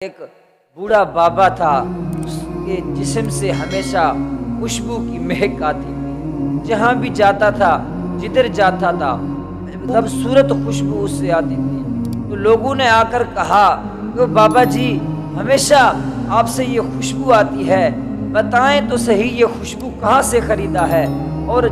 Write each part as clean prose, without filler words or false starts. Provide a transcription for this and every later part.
ایک بوڑھا بابا تھا، اس کے جسم سے ہمیشہ خوشبو کی مہک آتی تھی۔ جہاں بھی جاتا تھا، جدھر جاتا تھا، خوبصورت خوشبو اس سے آتی تھی۔ تو لوگوں نے آ کر کہا کہ بابا جی، ہمیشہ آپ سے یہ خوشبو آتی ہے، بتائیں تو صحیح یہ خوشبو کہاں سے خریدا ہے، اور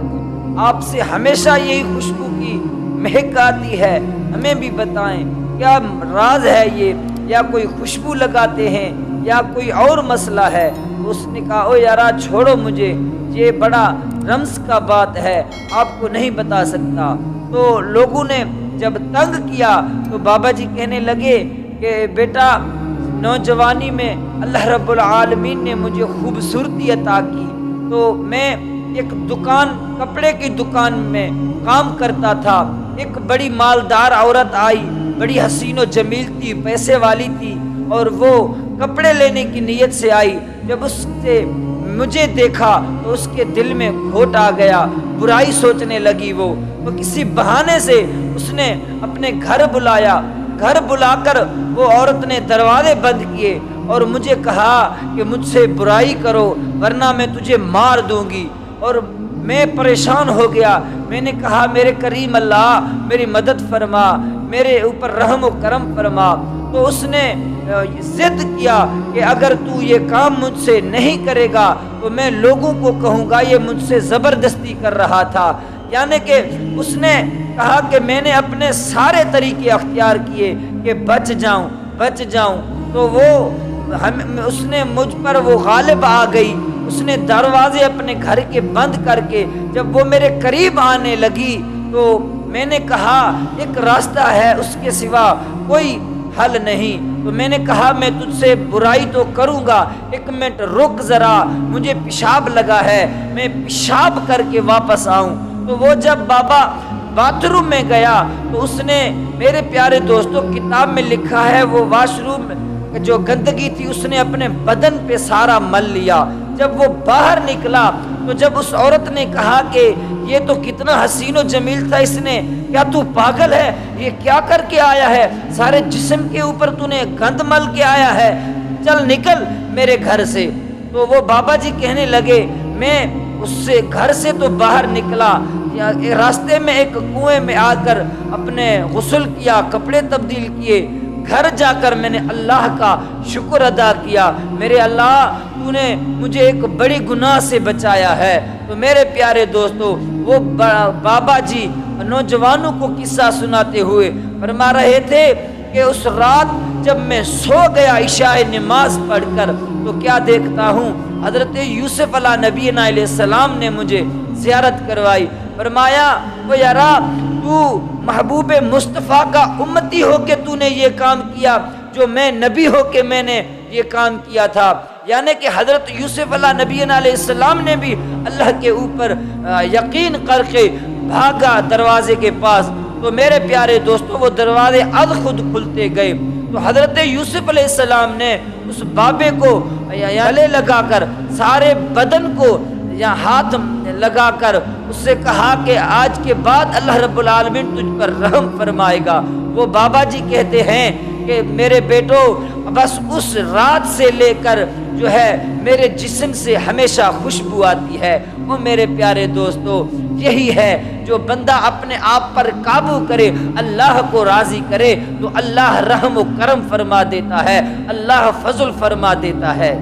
آپ سے ہمیشہ یہی خوشبو کی مہک آتی ہے، ہمیں بھی بتائیں کیا راز ہے یہ، یا کوئی خوشبو لگاتے ہیں یا کوئی اور مسئلہ ہے۔ اس نے کہا او یارا چھوڑو مجھے، یہ بڑا رمز کا بات ہے، آپ کو نہیں بتا سکتا۔ تو لوگوں نے جب تنگ کیا تو بابا جی کہنے لگے کہ بیٹا، نوجوانی میں اللہ رب العالمین نے مجھے خوبصورتی عطا کی، تو میں ایک دکان، کپڑے کی دکان میں کام کرتا تھا۔ ایک بڑی مالدار عورت آئی، بڑی حسین و جمیل تھی، پیسے والی تھی، اور وہ کپڑے لینے کی نیت سے آئی۔ جب اس سے مجھے دیکھا تو اس کے دل میں کھوٹ آ گیا، برائی سوچنے لگی۔ وہ تو کسی بہانے سے اس نے اپنے گھر بلایا، گھر بلا کر وہ عورت نے دروازے بند کیے اور مجھے کہا کہ مجھ سے برائی کرو ورنہ میں تجھے مار دوں گی۔ اور میں پریشان ہو گیا، میں نے کہا میرے کریم اللہ میری مدد فرما، میرے اوپر رحم و کرم فرما۔ تو اس نے ضد کیا کہ اگر تو یہ کام مجھ سے نہیں کرے گا تو میں لوگوں کو کہوں گا یہ مجھ سے زبردستی کر رہا تھا۔ یعنی کہ اس نے کہا کہ میں نے اپنے سارے طریقے اختیار کیے کہ بچ جاؤں۔ تو اس نے مجھ پر وہ غالب آ گئی۔ اس نے دروازے اپنے گھر کے بند کر کے جب وہ میرے قریب آنے لگی تو میں نے کہا ایک راستہ ہے، اس کے سوا کوئی حل نہیں۔ تو میں نے کہا میں تجھ سے برائی تو کروں گا، ایک منٹ رک ذرا، مجھے پیشاب لگا ہے، میں پیشاب کر کے واپس آؤں۔ تو وہ جب بابا باتھ روم میں گیا تو اس نے، میرے پیارے دوستوں، کتاب میں لکھا ہے وہ واش روم جو گندگی تھی اس نے اپنے بدن پہ سارا مل لیا۔ جب وہ باہر نکلا تو جب اس عورت نے کہا کہ یہ تو کتنا حسین و جمیل تھا، اس نے، کیا تو پاگل ہے، یہ کیا کر کے آیا ہے، سارے جسم کے اوپر تو نے گند مل کے آیا ہے، چل نکل میرے گھر سے۔ تو وہ بابا جی کہنے لگے میں اس سے گھر سے تو باہر نکلا، راستے میں ایک کنویں میں آ کر اپنے غسل کیا، کپڑے تبدیل کیے، گھر جا کر میں نے اللہ کا شکر ادا کیا، میرے اللہ تو نے مجھے ایک بڑی گناہ سے بچایا ہے۔ تو میرے پیارے دوستو، وہ بابا جی نوجوانوں کو قصہ سناتے ہوئے فرما رہے تھے کہ اس رات جب میں سو گیا عشاء نماز پڑھ کر تو کیا دیکھتا ہوں، حضرت یوسف علیہ نبی علیہ السلام نے مجھے زیارت کروائی۔ فرمایا وہ یارا، تو محبوب مصطفیٰ کا امتی ہو کے تو نے یہ کام کیا جو میں نبی ہو کے میں نے یہ کام کیا تھا۔ یعنی کہ حضرت یوسف علیہ نبی علیہ السلام نے بھی اللہ کے اوپر یقین کر کے بھاگا دروازے کے پاس۔ تو میرے پیارے دوستوں، وہ دروازے از خود کھلتے گئے۔ تو حضرت یوسف علیہ السلام نے اس بابے کو گلے لگا کر، سارے بدن کو یا ہاتھ لگا کر اس سے کہا کہ آج کے بعد اللہ رب العالمین تجھ پر رحم فرمائے گا۔ وہ بابا جی کہتے ہیں کہ میرے بیٹو، بس اس رات سے لے کر جو ہے میرے جسم سے ہمیشہ خوشبو آتی ہے۔ وہ میرے پیارے دوستو، یہی ہے جو بندہ اپنے آپ پر قابو کرے، اللہ کو راضی کرے، تو اللہ رحم و کرم فرما دیتا ہے، اللہ فضل فرما دیتا ہے۔